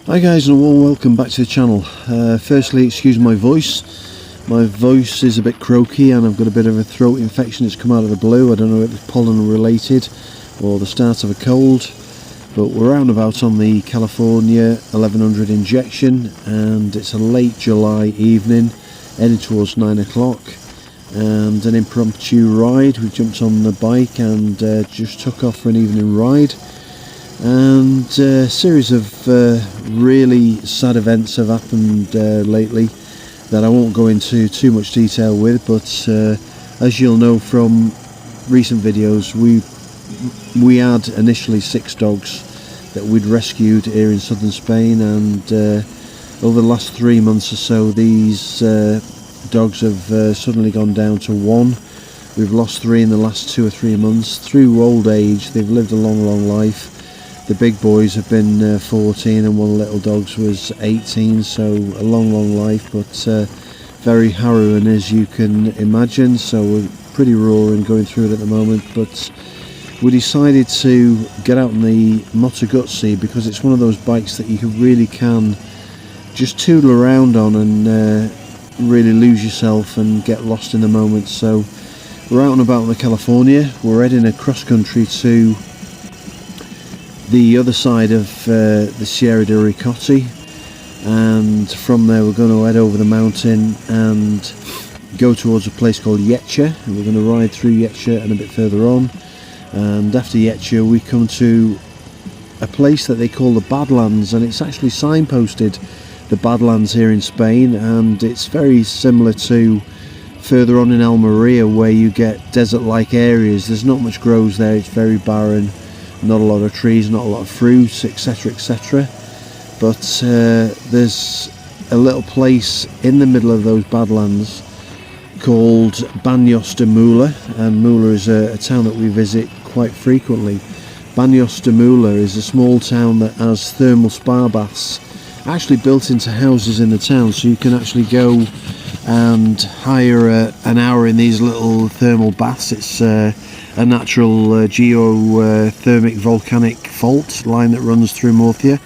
Hi guys, and a warm welcome back to the channel. Firstly, excuse my voice. My voice is a bit croaky and I've got a bit of a throat infection. It's come out of the blue. I don't know if it's pollen related or the start of a cold, but we're out and about on the California 1100 injection, and it's a late July evening heading towards 9 o'clock, and an impromptu ride. We jumped on the bike and just took off for an evening ride. And a series of really sad events have happened lately that I won't go into too much detail with, but as you'll know from recent videos, we had initially 6 dogs that we'd rescued here in southern Spain, and over the last 3 months or so these dogs have suddenly gone down to 1. We've lost 3 in the last 2 or 3 months through old age. They've lived a long life. The big boys have been 14 and one of the little dogs was 18, so a long life, but very harrowing as you can imagine. So we're pretty raw and going through it at the moment, but we decided to get out on the Moto Guzzi because it's one of those bikes that you really can just toodle around on and really lose yourself and get lost in the moment. So we're out and about in California. We're heading across country to the other side of the Sierra de Ricotti, and from there we're going to head over the mountain and go towards a place called Yecha, and we're going to ride through Yecha and a bit further on, and after Yecha we come to a place that they call the Badlands, and it's actually signposted the Badlands here in Spain, and it's very similar to further on in Almeria where you get desert-like areas. There's not much grows there, it's very barren. Not a lot of trees, not a lot of fruit, etc, etc. But there's a little place in the middle of those Badlands called Baños de Mula, and Mula is a town that we visit quite frequently. Baños de Mula is a small town that has thermal spa baths actually built into houses in the town, so you can actually go and hire an hour in these little thermal baths. It's a natural geothermic volcanic fault line that runs through Murcia,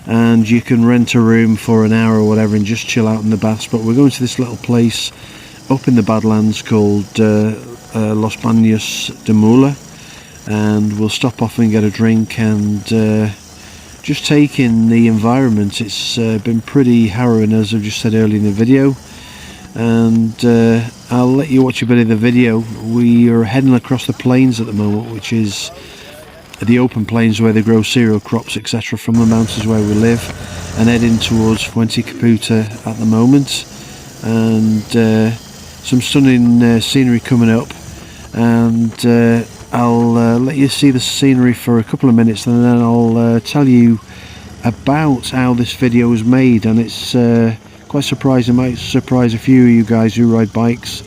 and you can rent a room for an hour or whatever and just chill out in the baths. But we're going to this little place up in the Badlands called Los Baños de Mula, and we'll stop off and get a drink and just take in the environment. It's been pretty harrowing, as I've just said earlier in the video, and I'll let you watch a bit of the video. We are heading across the plains at the moment, which is the open plains where they grow cereal crops, etc, from the mountains where we live, and heading towards Fuente Caputa at the moment, and some stunning scenery coming up, and I'll let you see the scenery for a couple of minutes, and then I'll tell you about how this video was made. And it's quite surprising, might surprise a few of you guys who ride bikes,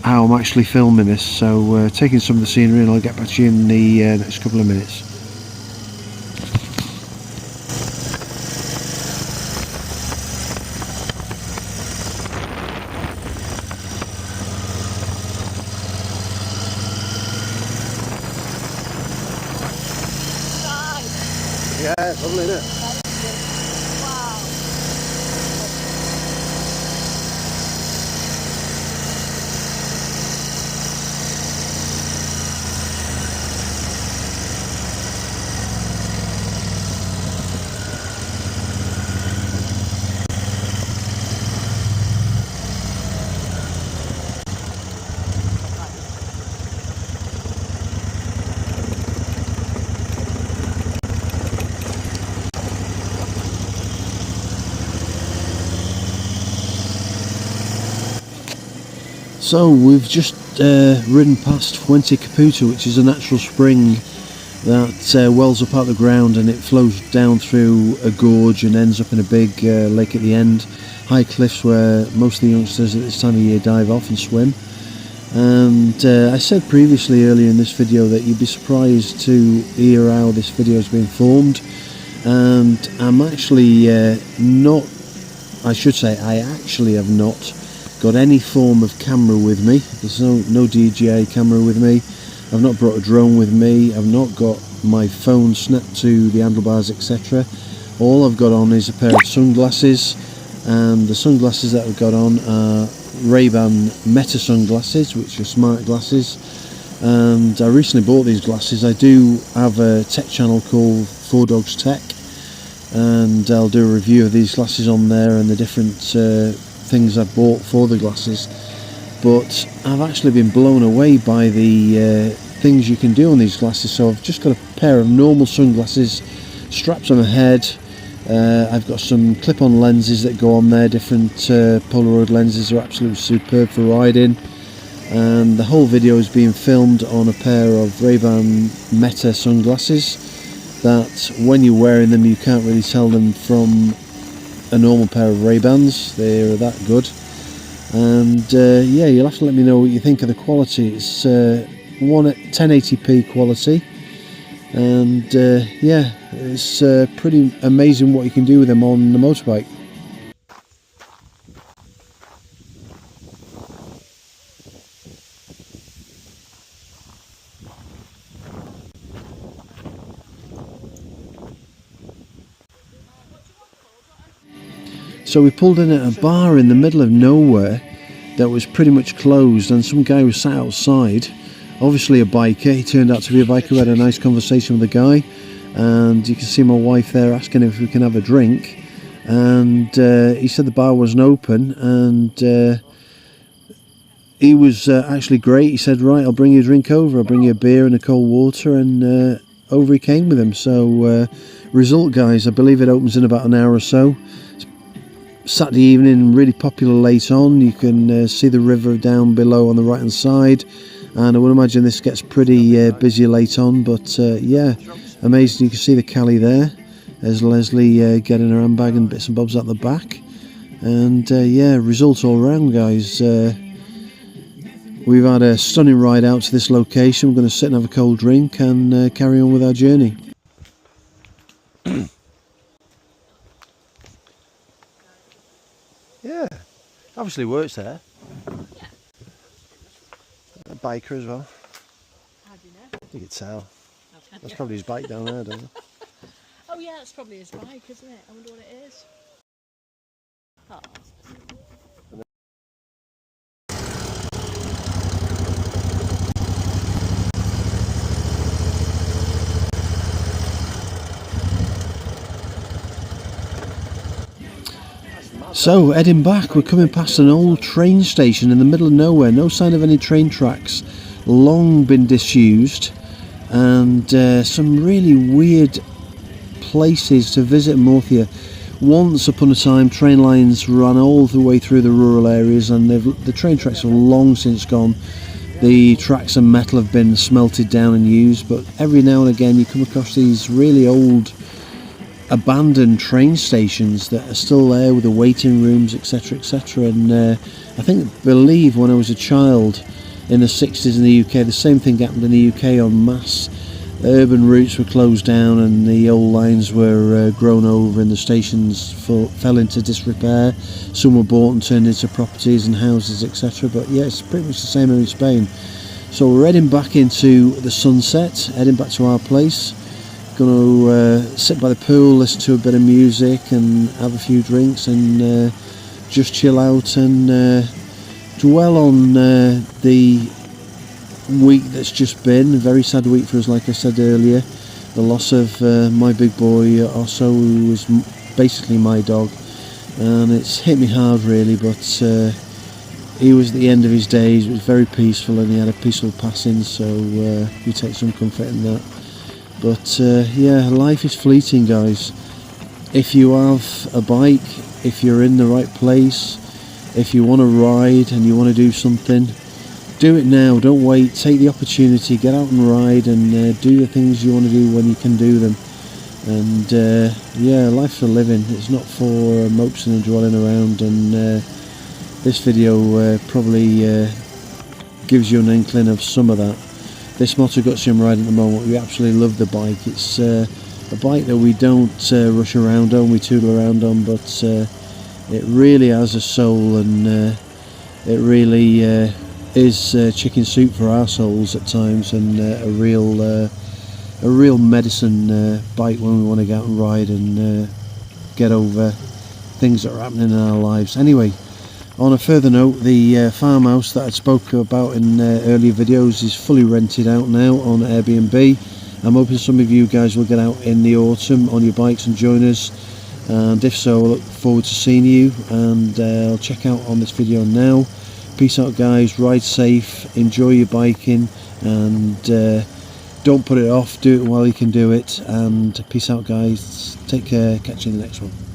how I'm actually filming this. So taking some of the scenery, and I'll get back to you in the next couple of minutes. Yeah, it's lovely, isn't it? So we've just ridden past Fuente Caputa, which is a natural spring that wells up out of the ground, and it flows down through a gorge and ends up in a big lake at the end. High cliffs where most of the youngsters at this time of year dive off and swim. And I said previously earlier in this video that you'd be surprised to hear how this video has been formed, and I'm actually not, I should say I actually have not got any form of camera with me. There's no DJI camera with me. I've not brought a drone with me. I've not got my phone snapped to the handlebars, etc. All I've got on is a pair of sunglasses, and the sunglasses that I've got on are Rayban Meta sunglasses, which are smart glasses. And I recently bought these glasses. I do have a tech channel called 4Dogs Tech, and I'll do a review of these glasses on there and the different things I've bought for the glasses. But I've actually been blown away by the things you can do on these glasses. So I've just got a pair of normal sunglasses strapped on my head. I've got some clip-on lenses that go on there. Different Polaroid lenses are absolutely superb for riding. And the whole video is being filmed on a pair of Rayban Meta sunglasses that when you're wearing them you can't really tell them from a normal pair of Ray-Bans. They're that good. And yeah, you'll have to let me know what you think of the quality. It's 1080p quality, and yeah, it's pretty amazing what you can do with them on the motorbike. So we pulled in at a bar in the middle of nowhere that was pretty much closed, and some guy was sat outside, obviously a biker. He turned out to be a biker. We had a nice conversation with the guy, and you can see my wife there asking if we can have a drink, and he said the bar wasn't open, and he was actually great. He said, right, I'll bring you a drink over, I'll bring you a beer and a cold water, and over he came with him. So result, guys, I believe it opens in about an hour or so. Saturday evening, really popular late on. You can see the river down below on the right hand side, and I would imagine this gets pretty busy late on, but yeah, amazing. You can see the Cali there. There's Leslie getting her handbag and bits and bobs at the back, and yeah, results all around, guys. We've had a stunning ride out to this location. We're going to sit and have a cold drink and carry on with our journey. Yeah, obviously works there. Yeah. A biker as well. How do you know? You could tell. Okay. That's probably his bike down there, don't you? Oh yeah, that's probably his bike, isn't it? I wonder what it is. Oh. So, heading back, we're coming past an old train station in the middle of nowhere. No sign of any train tracks. Long been disused. And some really weird places to visit in Murcia. Once upon a time, train lines ran all the way through the rural areas, and the train tracks have long since gone. The tracks and metal have been smelted down and used, but every now and again you come across these really old abandoned train stations that are still there with the waiting rooms, etc, etc. And I believe when I was a child in the 60s in the UK, the same thing happened in the UK en masse. Urban routes were closed down and the old lines were grown over, and the stations fell into disrepair. Some were bought and turned into properties and houses, etc. But yeah, it's pretty much the same in Spain. So we're heading back into the sunset, heading back to our place. Going to sit by the pool, listen to a bit of music and have a few drinks, and just chill out and dwell on the week that's just been. A very sad week for us, like I said earlier. The loss of my big boy Osso, who was basically my dog, and it's hit me hard really, but he was at the end of his days. It was very peaceful and he had a peaceful passing, so we take some comfort in that. But yeah, life is fleeting, guys. If you have a bike, if you're in the right place, if you want to ride and you want to do something, do it now. Don't wait. Take the opportunity, get out and ride, and do the things you want to do when you can do them. And yeah, life's for living. It's not for moping and dwelling around. And this video probably gives you an inkling of some of that. This Moto Guzzi I'm riding at the moment, we absolutely love the bike. It's a bike that we don't rush around on, we toodle around on, but it really has a soul, and it really is chicken soup for our souls at times, and a real medicine bike when we want to go out and ride and get over things that are happening in our lives. Anyway, on a further note, the farmhouse that I spoke about in earlier videos is fully rented out now on Airbnb. I'm hoping some of you guys will get out in the autumn on your bikes and join us, and if so, I look forward to seeing you, and I'll check out on this video now. Peace out guys, ride safe, enjoy your biking, and don't put it off, do it while you can do it, and peace out guys, take care, catch you in the next one.